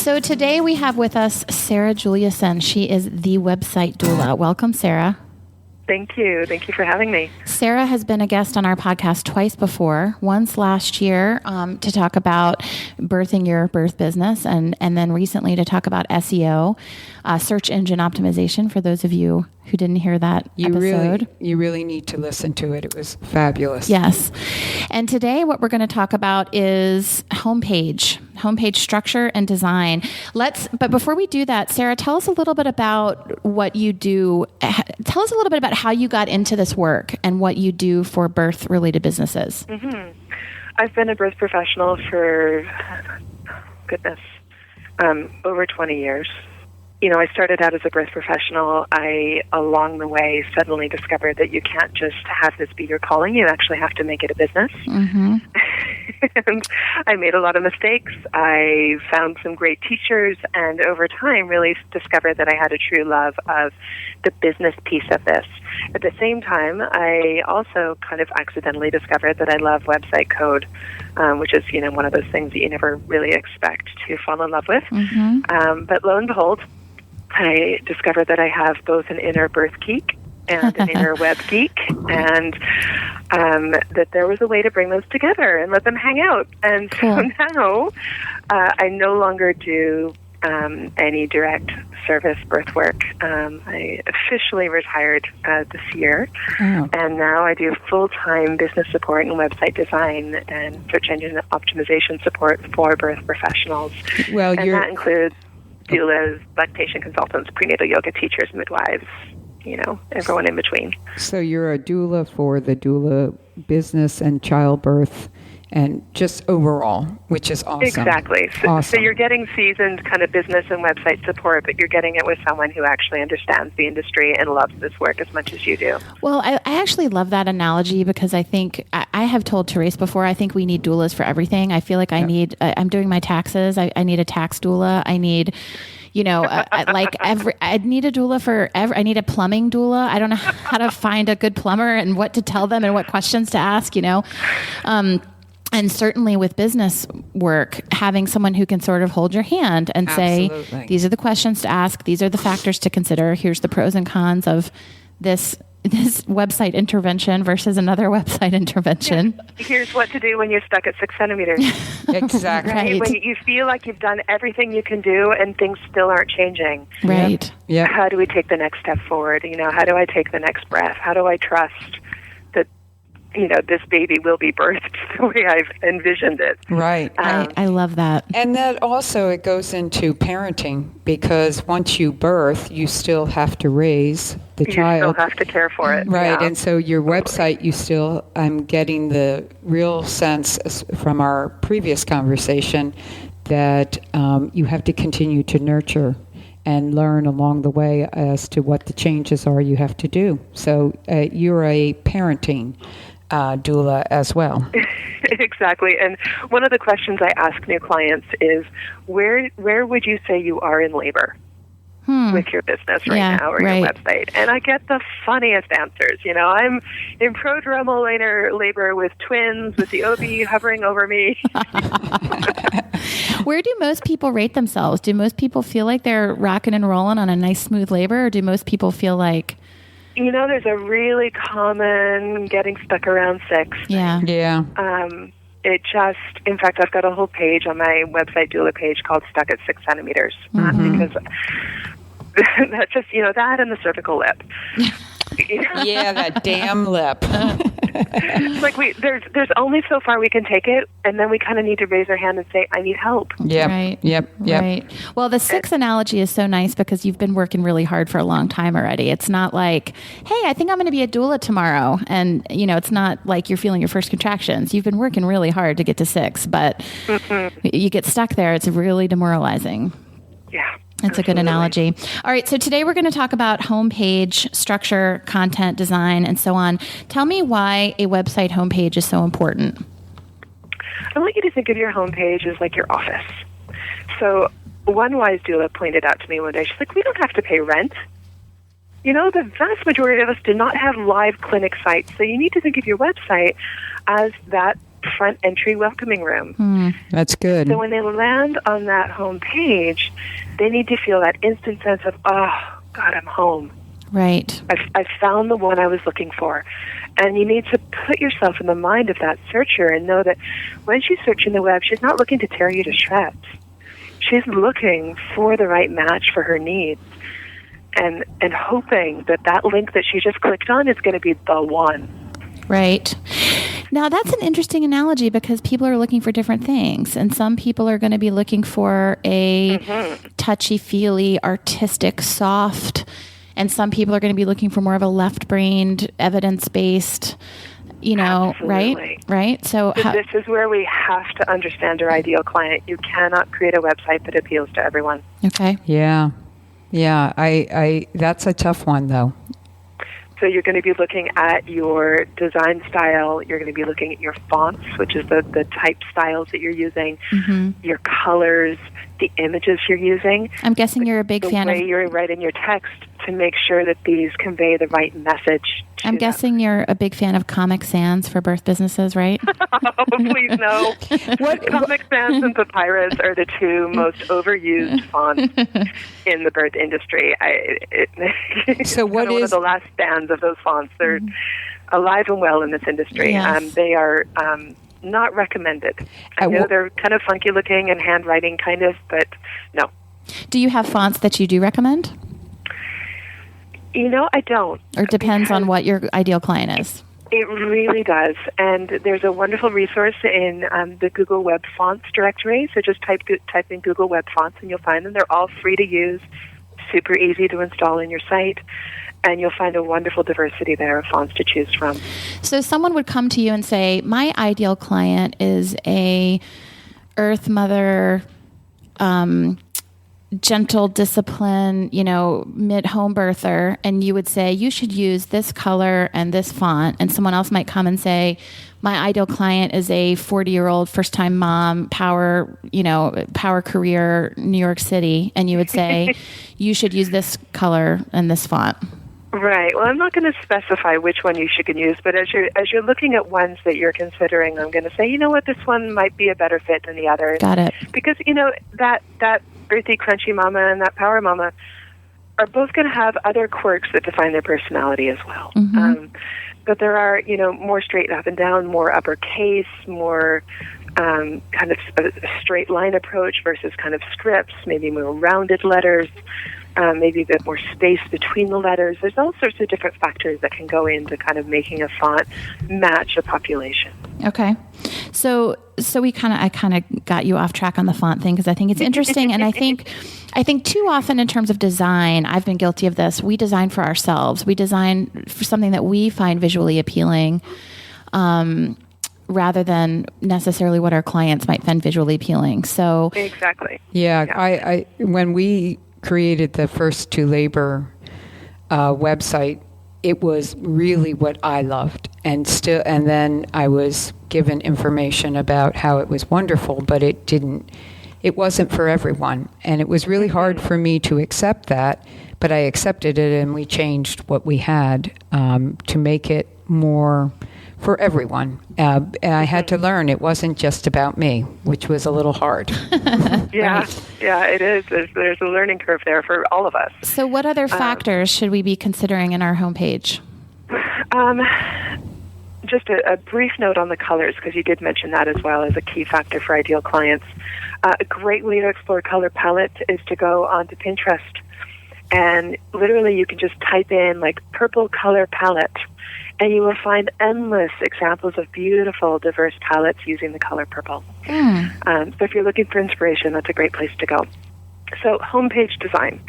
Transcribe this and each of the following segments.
So today we have with us Sarah Juliuson. She is the website doula. Welcome, Sarah. Thank you. Thank you for having me. Sarah has been a guest on our podcast twice before, once last year to talk about birthing your birth business, and then recently to talk about SEO, search engine optimization, for those of you who didn't hear that episode. You really need to listen to it. It was fabulous. Yes. And today what we're going to talk about is homepage structure and design. But before we do that, Sarah, tell us a little bit about what you do. Tell us a little bit about how you got into this work and what you do for birth-related businesses. Mm-hmm. I've been a birth professional for, over 20 years. You know, I started out as a birth professional. I, along the way, suddenly discovered that you can't just have this be your calling. You actually have to make it a business. Mm-hmm. And I made a lot of mistakes. I found some great teachers, and over time really discovered that I had a true love of the business piece of this. At the same time, I also kind of accidentally discovered that I love website code, which is, you know, one of those things that you never really expect to fall in love with. Mm-hmm. But lo and behold, I discovered that I have both an inner birth geek and an inner web geek, and that there was a way to bring those together and let them hang out. And so now I no longer do any direct service birth work. I officially retired this year, and now I do full-time business support and website design and search engine optimization support for birth professionals. Well, and that includes doulas, lactation consultants, prenatal yoga teachers, midwives, you know, everyone in between. So you're a doula for the doula business and childbirth and just overall, which is awesome. Exactly. So you're getting seasoned kind of business and website support, but you're getting it with someone who actually understands the industry and loves this work as much as you do. Well, I actually love that analogy because I think, I have told ToRAISE before, I think we need doulas for everything. I feel like I'm doing my taxes. I need a tax doula. I need, you know, I need a doula for I need a plumbing doula. I don't know how to find a good plumber and what to tell them and what questions to ask, you know. And certainly with business work, having someone who can sort of hold your hand and say, these are the questions to ask, these are the factors to consider, here's the pros and cons of this website intervention versus another website intervention. Yeah. Here's what to do when you're stuck at 6 centimeters. Exactly. Right. When you feel like you've done everything you can do and things still aren't changing. Right. Yep. How do we take the next step forward? You know, how do I take the next breath? How do I trust that, you know, this baby will be birthed the way I've envisioned it? Right. I love that. And that also, it goes into parenting, because once you birth, you still have to raise the child. You still have to care for it. Right. Yeah. And so your website, I'm getting the real sense from our previous conversation that you have to continue to nurture and learn along the way as to what the changes are you have to do. So you're a parenting doula as well. Exactly. And one of the questions I ask new clients is, where would you say you are in labor with your business right now or your website? And I get the funniest answers. You know, I'm in prodromal labor with twins, with the OB hovering over me. Where do most people rate themselves? Do most people feel like they're rocking and rolling on a nice, smooth labor, or do most people feel like... You know, there's a really common getting stuck around 6. Yeah. Yeah. In fact, I've got a whole page on my website doula page called Stuck at 6 centimeters. Because that's just, you know, that and the cervical lip. Yeah, that damn lip. It's like there's only so far we can take it, and then we kind of need to raise our hand and say, I need help. Yep. Right. Yep. Right. Well, the 6 analogy is so nice because you've been working really hard for a long time already. It's not like, hey, I think I'm going to be a doula tomorrow. And, you know, it's not like you're feeling your first contractions. You've been working really hard to get to 6, but you get stuck there. It's really demoralizing. Yeah. That's a good analogy. All right, so today we're going to talk about homepage structure, content design, and so on. Tell me why a website homepage is so important. I want you to think of your homepage as like your office. So one wise doula pointed out to me one day, she's like, we don't have to pay rent. You know, the vast majority of us do not have live clinic sites, so you need to think of your website as that front entry welcoming room. That's good. So when they land on that home page, they need to feel that instant sense of, oh, God, I'm home. Right. I've found the one I was looking for. And you need to put yourself in the mind of that searcher and know that when she's searching the web, she's not looking to tear you to shreds. She's looking for the right match for her needs and hoping that that link that she just clicked on is going to be the one. Right. Now, that's an interesting analogy because people are looking for different things. And some people are going to be looking for a touchy-feely, artistic, soft. And some people are going to be looking for more of a left-brained, evidence-based, Absolutely. Right? So this is where we have to understand our ideal client. You cannot create a website that appeals to everyone. Okay. Yeah. I that's a tough one, though. So you're going to be looking at your design style. You're going to be looking at your fonts, which is the type styles that you're using, your colors, the images you're using. I'm guessing you're a big fan of... the way you're writing your text to make sure that these convey the right message. I'm guessing you're a big fan of Comic Sans for birth businesses, right? Oh, please no. Comic Sans and Papyrus are the two most overused fonts in the birth industry. So what is one of the last stands of those fonts? They're alive and well in this industry. Yes. They are not recommended. I know they're kind of funky looking and handwriting kind of, but no. Do you have fonts that you do recommend? I don't. Or depends on what your ideal client is? It really does. And there's a wonderful resource in the Google Web Fonts directory. So just type in Google Web Fonts and you'll find them. They're all free to use, super easy to install in your site. And you'll find a wonderful diversity there of fonts to choose from. So someone would come to you and say, my ideal client is a Earth Mother, gentle discipline, mid-home birther, and you would say, you should use this color and this font. And someone else might come and say, my ideal client is a 40-year-old first-time mom, power career, New York City. And you would say, you should use this color and this font. Right. Well, I'm not going to specify which one you should use, but as you're looking at ones that you're considering, I'm going to say, this one might be a better fit than the other. Got it. Because, that earthy, crunchy mama and that power mama are both going to have other quirks that define their personality as well. But there are, more straight up and down, more uppercase, more kind of a straight line approach versus kind of scripts, maybe more rounded letters. Maybe a bit more space between the letters. There's all sorts of different factors that can go into kind of making a font match a population. Okay. So I kind of got you off track on the font thing because I think it's interesting. And I think too often in terms of design, I've been guilty of this. We design for ourselves. We design for something that we find visually appealing, rather than necessarily what our clients might find visually appealing. So exactly. Yeah. I when we created the First to Labor website, it was really what I loved, and then I was given information about how it was wonderful, but it wasn't for everyone, and it was really hard for me to accept that, but I accepted it, and we changed what we had to make it more for everyone. And I had to learn it wasn't just about me, which was a little hard. Yeah, Right. Yeah, it is. There's a learning curve there for all of us. So what other factors should we be considering in our homepage? Just a brief note on the colors, because you did mention that as well as a key factor for ideal clients. A great way to explore color palette is to go onto Pinterest. And literally you can just type in like purple color palette, and you will find endless examples of beautiful, diverse palettes using the color purple. So if you're looking for inspiration, that's a great place to go. So homepage design.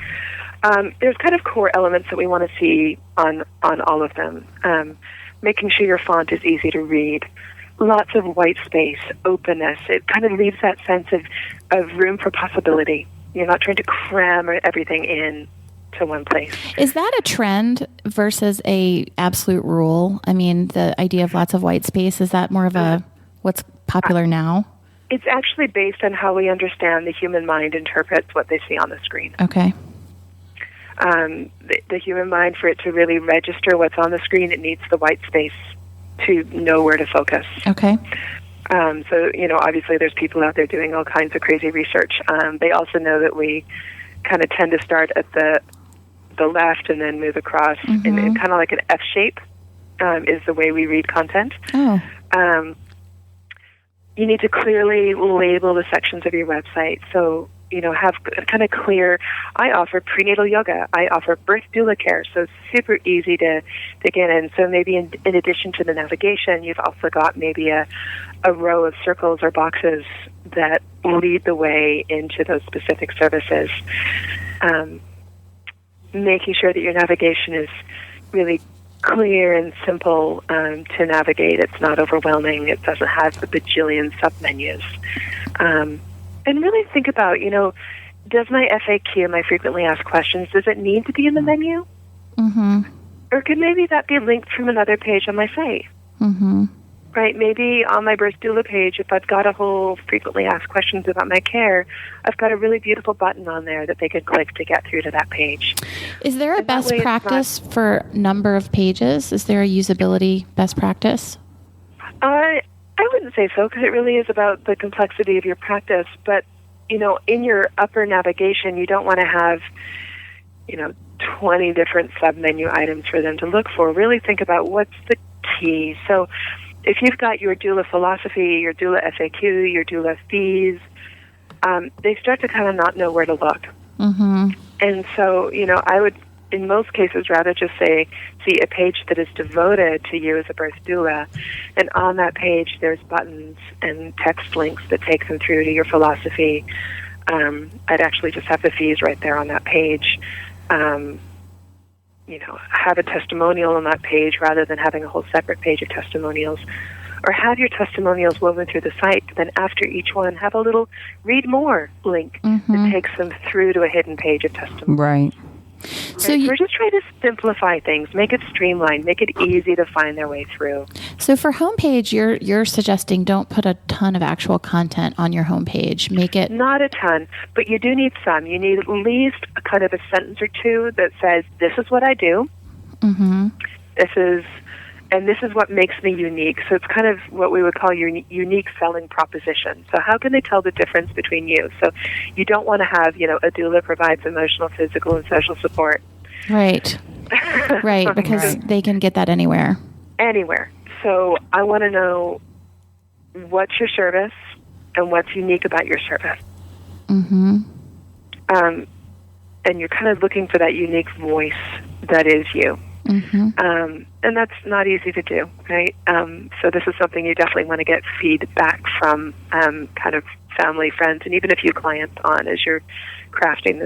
There's kind of core elements that we want to see on all of them. Making sure your font is easy to read. Lots of white space, openness. It kind of leaves that sense of room for possibility. You're not trying to cram everything in to one place. Is that a trend versus a absolute rule? I mean, the idea of lots of white space, is that more of a what's popular now? It's actually based on how we understand the human mind interprets what they see on the screen. Okay. The human mind, for it to really register what's on the screen, it needs the white space to know where to focus. Okay. So, obviously there's people out there doing all kinds of crazy research. They also know that we kind of tend to start at the left and then move across in kind of like an F shape is the way we read content. Oh. You need to clearly label the sections of your website. So, have kind of clear, I offer prenatal yoga. I offer birth doula care. So it's super easy to get in. So maybe in addition to the navigation, you've also got maybe a row of circles or boxes that lead the way into those specific services. Making sure that your navigation is really clear and simple to navigate. It's not overwhelming. It doesn't have a bajillion submenus. And really think about, does my FAQ, my frequently asked questions, does it need to be in the menu? Mm-hmm. Or could maybe that be linked from another page on my site? Mm-hmm. Right? Maybe on my birth doula page, if I've got a whole frequently asked questions about my care, I've got a really beautiful button on there that they can click to get through to that page. Is there a best practice for number of pages? Is there a usability best practice? I wouldn't say so, because it really is about the complexity of your practice. But, in your upper navigation, you don't want to have, 20 different submenu items for them to look for. Really think about what's the key. So if you've got your doula philosophy, your doula FAQ, your doula fees, they start to kind of not know where to look. Mm-hmm. And so, I would, in most cases, rather just see a page that is devoted to you as a birth doula. And on that page, there's buttons and text links that take them through to your philosophy. I'd actually just have the fees right there on that page. Have a testimonial on that page rather than having a whole separate page of testimonials. Or have your testimonials woven through the site, then after each one, have a little read more link that takes them through to a hidden page of testimonials. Right. So we're just trying to simplify things, make it streamlined, make it easy to find their way through. So for homepage, you're suggesting don't put a ton of actual content on your homepage. Make it not a ton, but you do need some. You need at least a kind of a sentence or two that says, "This is what I do. Mm-hmm. This is what makes me unique." So it's kind of what we would call your unique selling proposition. So how can they tell the difference between you? So you don't want to have, a doula provides emotional, physical, and social support. Right. Right, because they can get that anywhere. Anywhere. So I want to know what's your service and what's unique about your service. Mm-hmm. And you're kind of looking for that unique voice that is you. Mm-hmm. And that's not easy to do, right? So this is something you definitely want to get feedback from kind of family, friends, and even a few clients on as you're crafting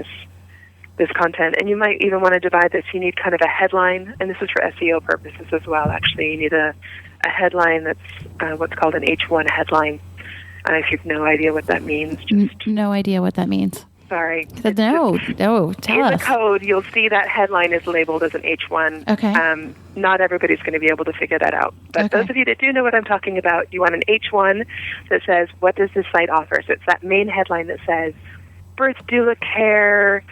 this content. And you might even want to divide this. You need kind of a headline, and this is for SEO purposes as well, actually. You need a headline that's what's called an H1 headline. If you have no idea what that means. No idea what that means. Sorry. No, tell us. In the code, you'll see that headline is labeled as an H1. Okay. Not everybody's going to be able to figure that out. But those of you that do know what I'm talking about, you want an H1 that says, what does this site offer? So it's that main headline that says, birth doula care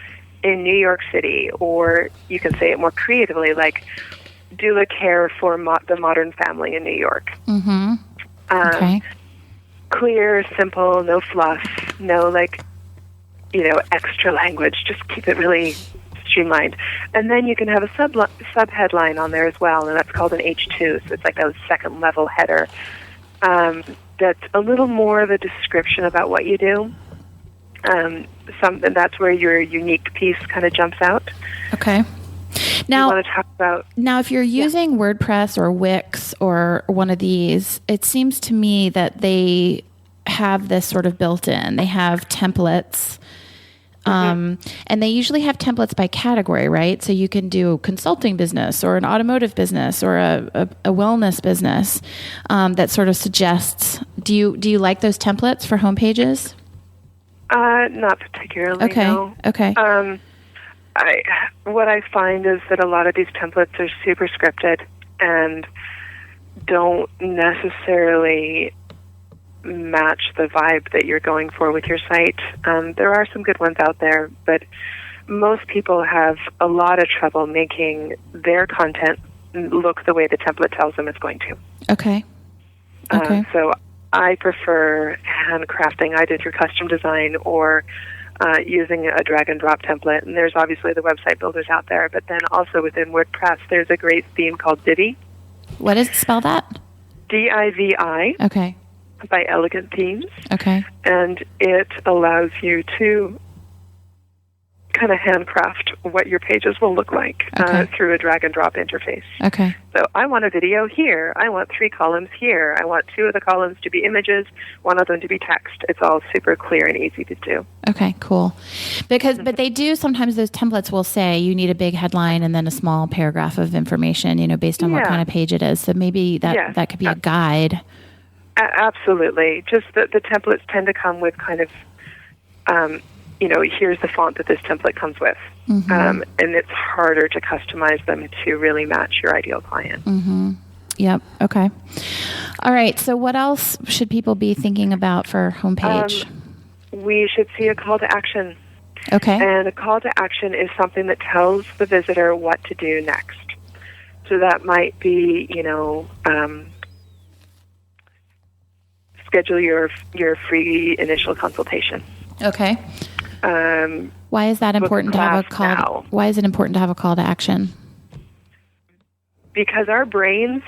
in New York City. Or you can say it more creatively, like doula care for the modern family in New York. Mm-hmm. Okay. Clear, simple, no fluff, no extra language. Just keep it really streamlined. And then you can have a sub-headline on there as well, and that's called an H2. So it's like a second-level header. That's a little more of a description about what you do. That's where your unique piece kind of jumps out. Okay. Now, you want to talk about, if you're using WordPress or Wix or one of these, it seems to me that they have this sort of built in. They have templates. And they usually have templates by category, right? So you can do consulting business or an automotive business or a wellness business that sort of suggests. Do you like those templates for homepages? Not particularly. Okay. No. Okay. What I find is that a lot of these templates are super scripted and don't necessarily match the vibe that you're going for with your site. There are some good ones out there, but most people have a lot of trouble making their content look the way the template tells them it's going to. Okay. So I prefer handcrafting, either through custom design or using a drag and drop template. And there's obviously the website builders out there, but then also within WordPress, there's a great theme called Divi. What is, spell that? Divi. Okay. By Elegant Themes. Okay. And it allows you to kind of handcraft what your pages will look like through a drag and drop interface. Okay. So I want a video here. I want 3 columns here. I want 2 of the columns to be images, 1 of them to be text. It's all super clear and easy to do. Okay, cool. Because, but they do sometimes, those templates will say you need a big headline and then a small paragraph of information, based on what kind of page it is. So maybe that could be a guide. Absolutely. Just the templates tend to come with kind of, here's the font that this template comes with. And it's harder to customize them to really match your ideal client. Yep. Okay. All right. So what else should people be thinking about for homepage? We should see a call to action. Okay. And a call to action is something that tells the visitor what to do next. So that might be, schedule your free initial consultation. Okay. Why is that important to have a call? Now. Why is it important to have a call to action? Because our brains,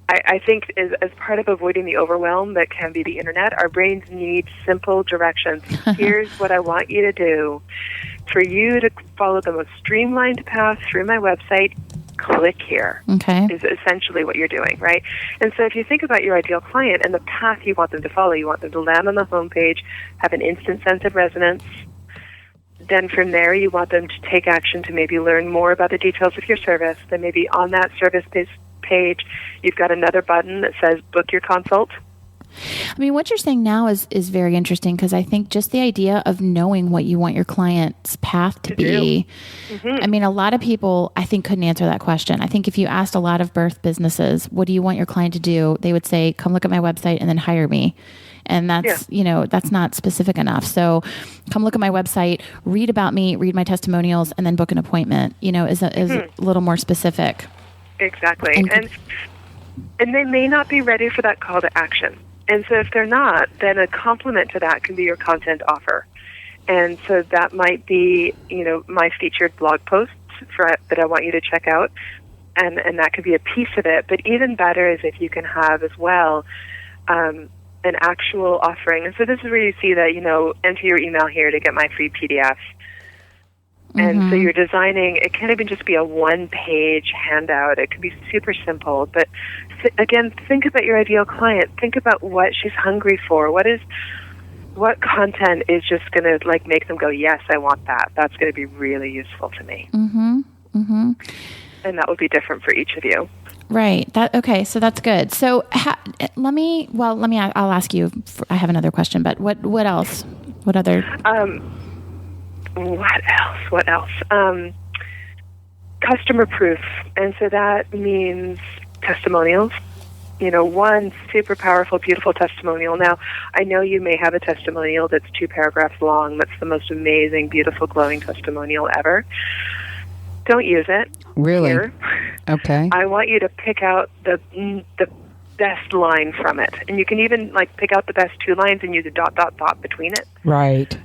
I think, as part of avoiding the overwhelm that can be the internet, our brains need simple directions. Here's what I want you to do. For you to follow the most streamlined path through my website, click here. Okay. Is essentially what you're doing, right? And so if you think about your ideal client and the path you want them to follow, you want them to land on the homepage, have an instant sense of resonance. Then from there, you want them to take action to maybe learn more about the details of your service. Then maybe on that service page, you've got another button that says book your consult. I mean, what you're saying now is very interesting, because I think just the idea of knowing what you want your client's path to be. I mean, a lot of people, I think, couldn't answer that question. I think if you asked a lot of birth businesses, what do you want your client to do? They would say, come look at my website and then hire me. And that's, that's not specific enough. So come look at my website, read about me, read my testimonials, and then book an appointment, is a little more specific. Exactly. And they may not be ready for that call to action. And so if they're not, then a complement to that can be your content offer. And so that might be, my featured blog posts that I want you to check out. And that could be a piece of it. But even better is if you can have as well an actual offering. And so this is where you see that, enter your email here to get my free PDF. And so you're designing, it can't even just be a one-page handout. It could be super simple. But again, think about your ideal client. Think about what she's hungry for. What content is just going to make them go, yes, I want that. That's going to be really useful to me. And that will be different for each of you. Right. Okay. So that's good. So I'll ask you. I have another question, but what else? What other? What else? Customer proof. And so that means testimonials. One super powerful, beautiful testimonial. Now, I know you may have a testimonial that's 2 paragraphs long. That's the most amazing, beautiful, glowing testimonial ever. Don't use it. Really? Here. Okay. I want you to pick out the best line from it. And you can even pick out the best 2 lines and use a ... between it. Right.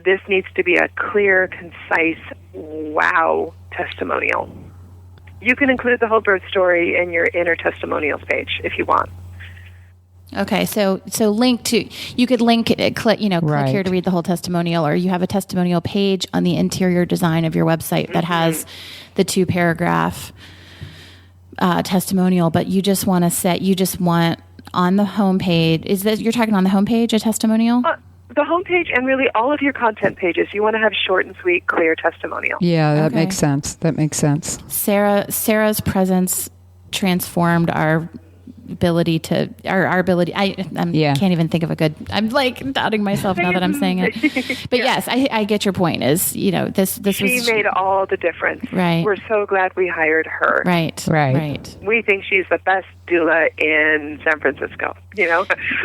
This needs to be a clear, concise, wow testimonial. You can include the whole birth story in your inner testimonials page if you want. Okay, so you could click here to read the whole testimonial, or you have a testimonial page on the interior design of your website that has the 2-paragraph testimonial, but you just want on the homepage. You're talking on the homepage a testimonial? The homepage and really all of your content pages, you want to have short and sweet, clear testimonial. Yeah, that makes sense. Sarah's presence transformed our ability to our ability. I can't even think of a good. I'm doubting myself now that I'm saying it. But yes, I get your point. Is this she made all the difference. Right. We're so glad we hired her. Right. We think she's the best doula in San Francisco.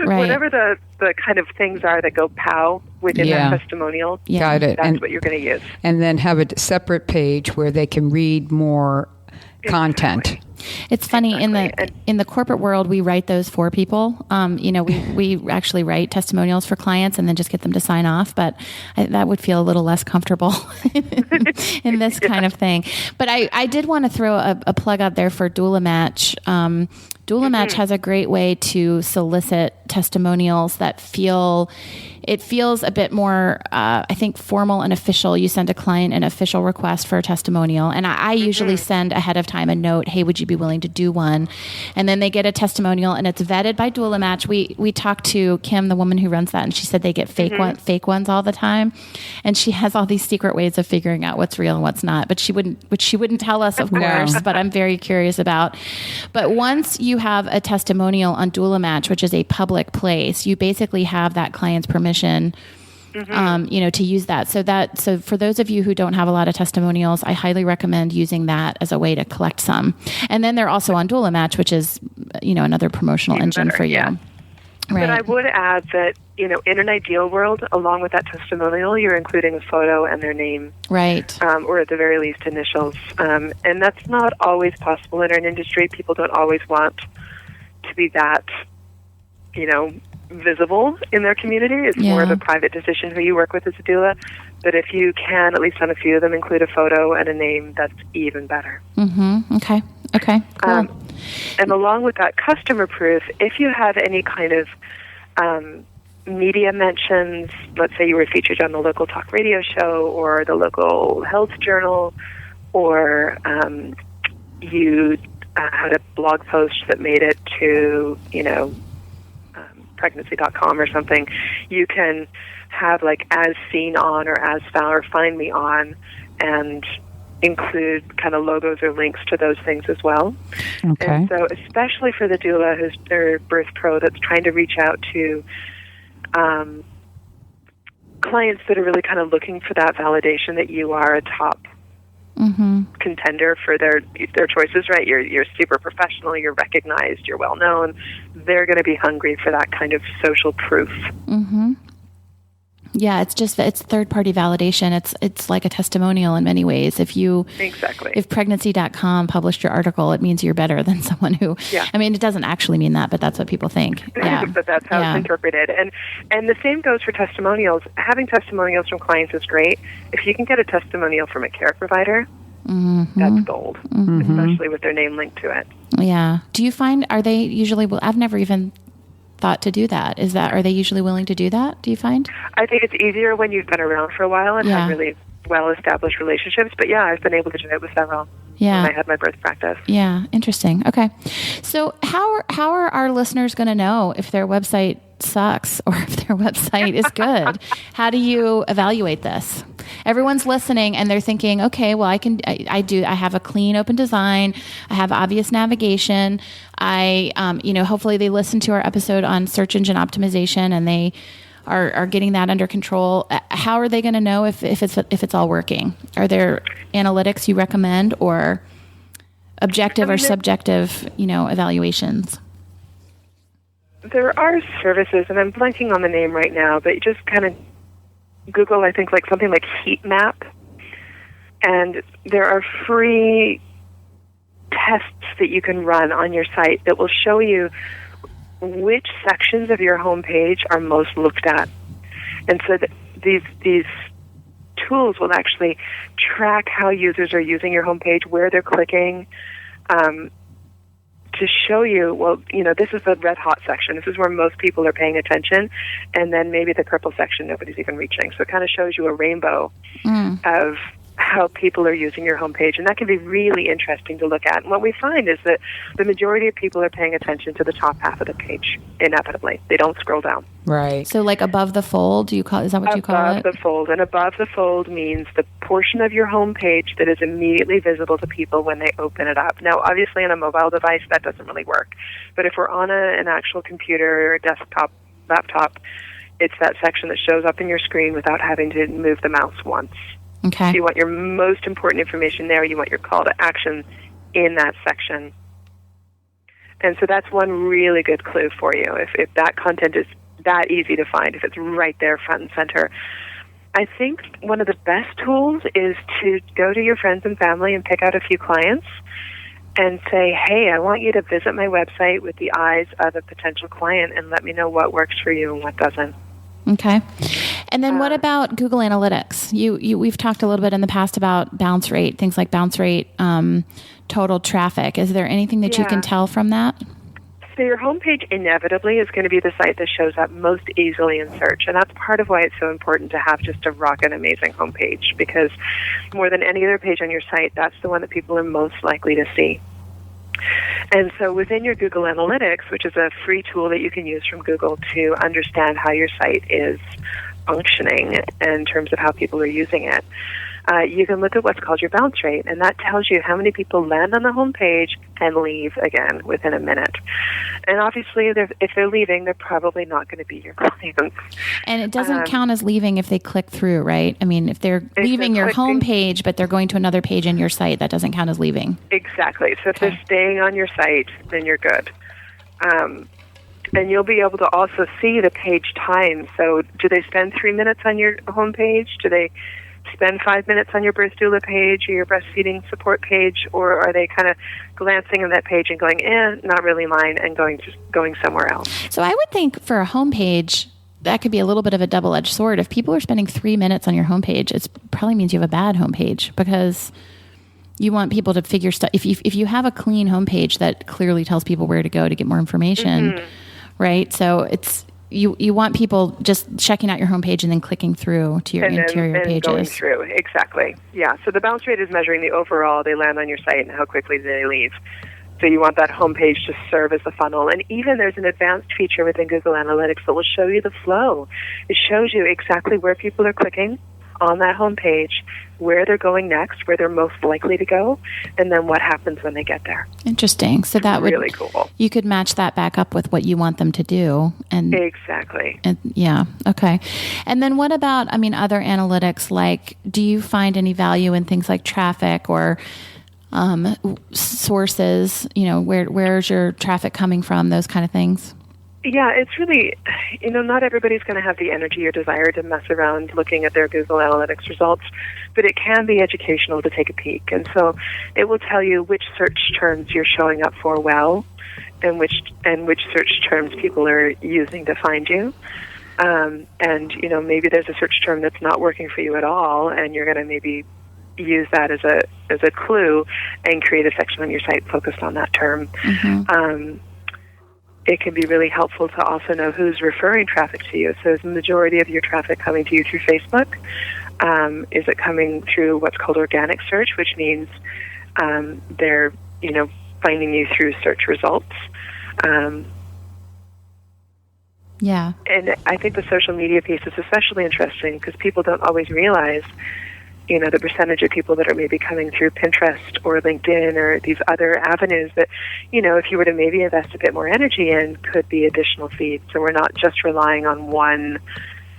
Whatever the kind of things are that go pow within that testimonial. Yeah. Got it. That's what you're going to use. And then have a separate page where they can read more content. It's funny in the corporate world, we write those for people. We actually write testimonials for clients and then just get them to sign off. But that would feel a little less comfortable in this kind of thing. But I did want to throw a plug out there for Doula Match. Doula Match has a great way to solicit testimonials that feels a bit more, I think, formal and official. You send a client an official request for a testimonial. And I usually send ahead of time a note, hey, would you be willing to do one? And then they get a testimonial and it's vetted by Doula Match. We talked to Kim, the woman who runs that, and she said they get fake ones all the time. And she has all these secret ways of figuring out what's real and what's not. But she wouldn't tell us, of course, but I'm very curious about. But once you have a testimonial on Doula Match, which is a public place, you basically have that client's permission to use that. So for those of you who don't have a lot of testimonials, I highly recommend using that as a way to collect some. And then they're also on Doula Match, which is, another promotional engine for you. Yeah. Right. But I would add that, in an ideal world, along with that testimonial, you're including a photo and their name. Right. Or at the very least, initials. And that's not always possible in our industry. People don't always want to be that, visible in their community. It's more of a private decision who you work with as a doula. But if you can, at least on a few of them, include a photo and a name, that's even better. Mm-hmm. Okay, cool. And along with that customer proof, if you have any kind of media mentions, let's say you were featured on the local talk radio show or the local health journal, or you had a blog post that made it to, pregnancy.com or something, you can have as seen on or as found or find me on, and include kind of logos or links to those things as well. Okay. And so especially for the doula who's their birth pro that's trying to reach out to clients that are really kind of looking for that validation that you are a top contender for their choices, right? You're super professional, you're recognized, you're well known. They're going to be hungry for that kind of social proof. Mm-hmm. Yeah, it's third-party validation. It's like a testimonial in many ways. If pregnancy.com published your article, it means you're better than someone who, it doesn't actually mean that, but that's what people think. Yeah. But that's how it's interpreted. And the same goes for testimonials. Having testimonials from clients is great. If you can get a testimonial from a care provider, that's gold, especially with their name linked to it. Yeah. Do you find, are they usually, I've never even thought to do that. Are they usually willing to do that, do you find? I think it's easier when you've been around for a while and have really well-established relationships. But I've been able to do it with several when I had my birth practice. Yeah, interesting. Okay. So how are our listeners going to know if their website sucks or if their website is good? How do you evaluate this? Everyone's listening and they're thinking, okay, well, I have a clean, open design. I have obvious navigation. Hopefully they listen to our episode on search engine optimization and they are getting that under control. How are they going to know if it's all working? Are there analytics you recommend or objective or subjective, evaluations? There are services, and I'm blanking on the name right now, but you just kind of Google, I think, something like heat map, and there are free tests that you can run on your site that will show you which sections of your homepage are most looked at. And so these tools will actually track how users are using your homepage, where they're clicking, to show you, this is the red hot section. This is where most people are paying attention. And then maybe the purple section nobody's even reaching. So it kind of shows you a rainbow of how people are using your homepage. And that can be really interesting to look at. And what we find is that the majority of people are paying attention to the top half of the page, inevitably. They don't scroll down. Right. So above the fold, is that what you call it? Above the fold. And above the fold means the portion of your homepage that is immediately visible to people when they open it up. Now, obviously on a mobile device, that doesn't really work. But if we're on an actual computer or desktop, laptop, it's that section that shows up in your screen without having to move the mouse once. Okay. So you want your most important information there. You want your call to action in that section. And so that's one really good clue for you. If that content is that easy to find, if it's right there front and center. I think one of the best tools is to go to your friends and family and pick out a few clients and say, hey, I want you to visit my website with the eyes of a potential client and let me know what works for you and what doesn't. Okay. And then what about Google Analytics? We've talked a little bit in the past about bounce rate, things like bounce rate, total traffic. Is there anything that you can tell from that? So your homepage inevitably is going to be the site that shows up most easily in search. And that's part of why it's so important to have just a rockin' amazing homepage, because more than any other page on your site, that's the one that people are most likely to see. And so within your Google Analytics, which is a free tool that you can use from Google to understand how your site is functioning in terms of how people are using it, you can look at what's called your bounce rate, and that tells you how many people land on the home page and leave again within a minute. And obviously, if they're leaving, they're probably not going to be your clients. And it doesn't count as leaving if they click through, right? I mean, if they're leaving your home page, but they're going to another page in your site, that doesn't count as leaving. Exactly. So if they're staying on your site, then you're good. And you'll be able to also see the page time. So do they spend 3 minutes on your home page? Do they spend 5 minutes on your birth doula page or your breastfeeding support page, or are they kind of glancing at that page and going, not really mine, and going somewhere else? So I would think for a homepage, that could be a little bit of a double-edged sword. If people are spending 3 minutes on your homepage, it probably means you have a bad homepage, because you want people to figure stuff. If you have a clean homepage that clearly tells people where to go to get more information, right? So it's you want people just checking out your homepage and then clicking through to your interior pages. Going through, exactly. Yeah, so the bounce rate is measuring the overall, they land on your site and how quickly they leave. So you want that homepage to serve as a funnel. And even there's an advanced feature within Google Analytics that will show you the flow. It shows you exactly where people are clicking on that homepage, where they're going next, where they're most likely to go, and then what happens when they get there. Interesting. So that would really cool. You could match that back up with what you want them to do, and exactly. And yeah, okay. And then what about, other analytics? Like, do you find any value in things like traffic or sources? Where's your traffic coming from? Those kind of things. Yeah, it's really, not everybody's going to have the energy or desire to mess around looking at their Google Analytics results, but it can be educational to take a peek. And so it will tell you which search terms you're showing up for well, and which search terms people are using to find you. And, maybe there's a search term that's not working for you at all, and you're going to maybe use that as a clue and create a section on your site focused on that term. It can be really helpful to also know who's referring traffic to you. So is the majority of your traffic coming to you through Facebook? Is it coming through what's called organic search, which means they're, finding you through search results? Yeah. And I think the social media piece is especially interesting because people don't always realize the percentage of people that are maybe coming through Pinterest or LinkedIn or these other avenues that, if you were to maybe invest a bit more energy in, could be additional feeds. So we're not just relying on one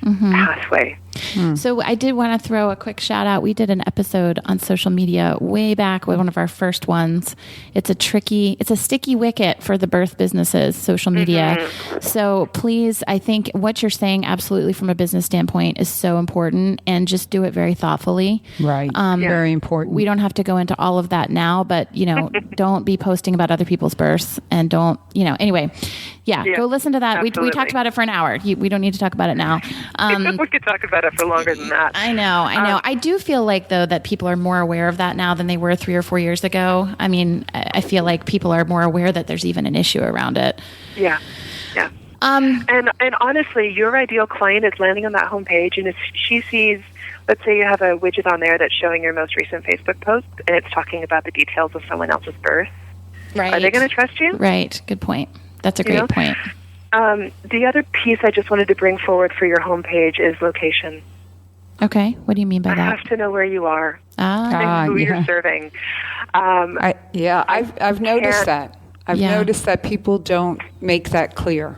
pathway. So I did want to throw a quick shout out. We did an episode on social media way back with one of our first ones. It's a sticky wicket for the birth businesses, social media. So please, I think what you're saying absolutely from a business standpoint is so important, and just do it very thoughtfully. Right. Very important. We don't have to go into all of that now, but don't be posting about other people's births, and don't, anyway. Yeah, go listen to that. We talked about it for an hour. We don't need to talk about it now. We could talk about it for longer than that. I know. I do feel like, though, that people are more aware of that now than they were 3 or 4 years ago. I feel like people are more aware that there's even an issue around it. Yeah. And honestly, your ideal client is landing on that homepage, and if she sees, let's say you have a widget on there that's showing your most recent Facebook post, and it's talking about the details of someone else's birth, right? Are they going to trust you? Right. Good point. That's a great point. The other piece I just wanted to bring forward for your homepage is location. Okay. What do you mean by that? I have to know where you are and who you're serving. I've noticed that. I've noticed that people don't make that clear.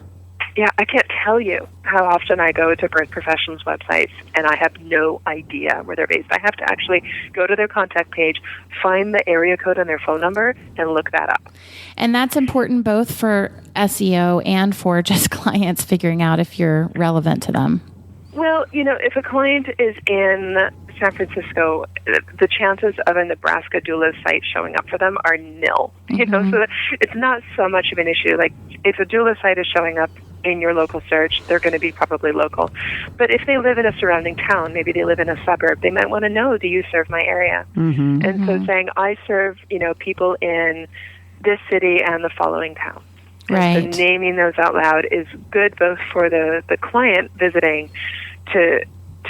Yeah, I can't tell you how often I go to birth professionals' websites and I have no idea where they're based. I have to actually go to their contact page, find the area code on their phone number, and look that up. And that's important both for SEO and for just clients figuring out if you're relevant to them. Well, if a client is in San Francisco, the chances of a Nebraska doula site showing up for them are nil. So it's not so much of an issue. Like, if a doula site is showing up in your local search, they're going to be probably local. But if they live in a surrounding town, maybe they live in a suburb, they might want to know, do you serve my area? And so saying, I serve, people in this city and the following town. Right. So naming those out loud is good both for the client visiting to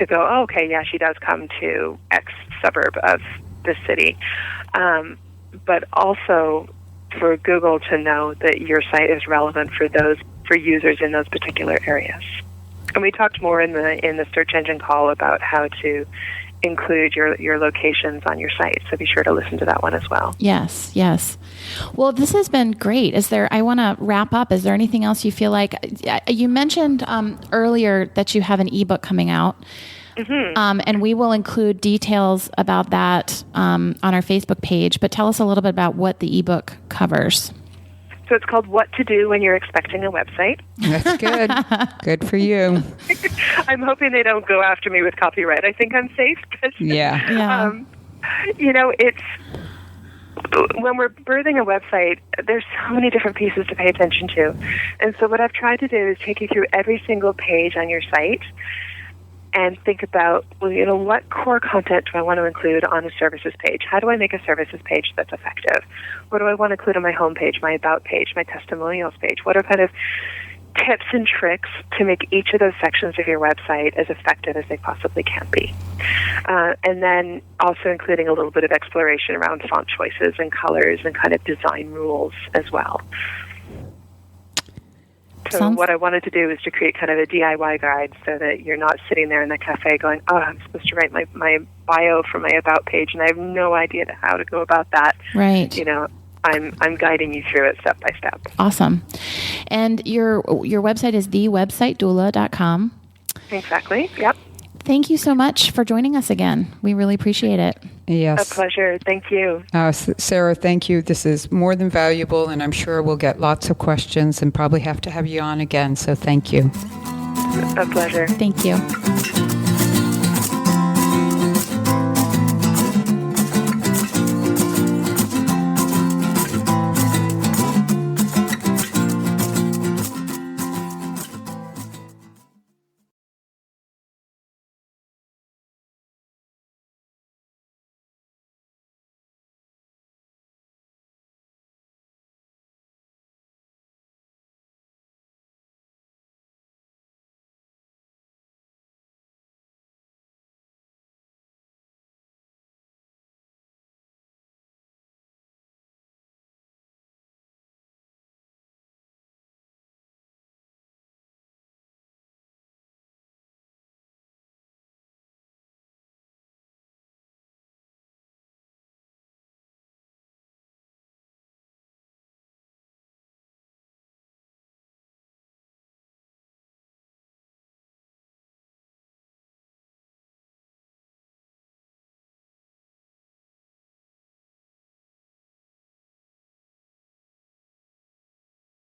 go, oh, okay, yeah, she does come to X suburb of this city. But also for Google to know that your site is relevant for users in those particular areas. And we talked more in the search engine call about how to include your locations on your site. So be sure to listen to that one as well. Yes. Well, this has been great. I want to wrap up. Is there anything else you feel like, you mentioned earlier that you have an ebook coming out. And we will include details about that on our Facebook page, but tell us a little bit about what the ebook covers. So it's called What to Do When You're Expecting a Website. That's good. Good for you. I'm hoping they don't go after me with copyright. I think I'm safe. Yeah. It's when we're birthing a website, there's so many different pieces to pay attention to. And so what I've tried to do is take you through every single page on your site and think about, what core content do I want to include on a services page? How do I make a services page that's effective? What do I want to include on my homepage, my about page, my testimonials page? What are kind of tips and tricks to make each of those sections of your website as effective as they possibly can be? And then also including a little bit of exploration around font choices and colors and kind of design rules as well. So what I wanted to do is to create kind of a DIY guide so that you're not sitting there in the cafe going, oh, I'm supposed to write my bio for my about page, and I have no idea how to go about that. Right. I'm guiding you through it step by step. Awesome. And your website is thewebsitedoula.com. Exactly. Yep. Thank you so much for joining us again. We really appreciate it. Yes. A pleasure. Thank you. Sarah, thank you. This is more than valuable, and I'm sure we'll get lots of questions and probably have to have you on again. So thank you. A pleasure. Thank you.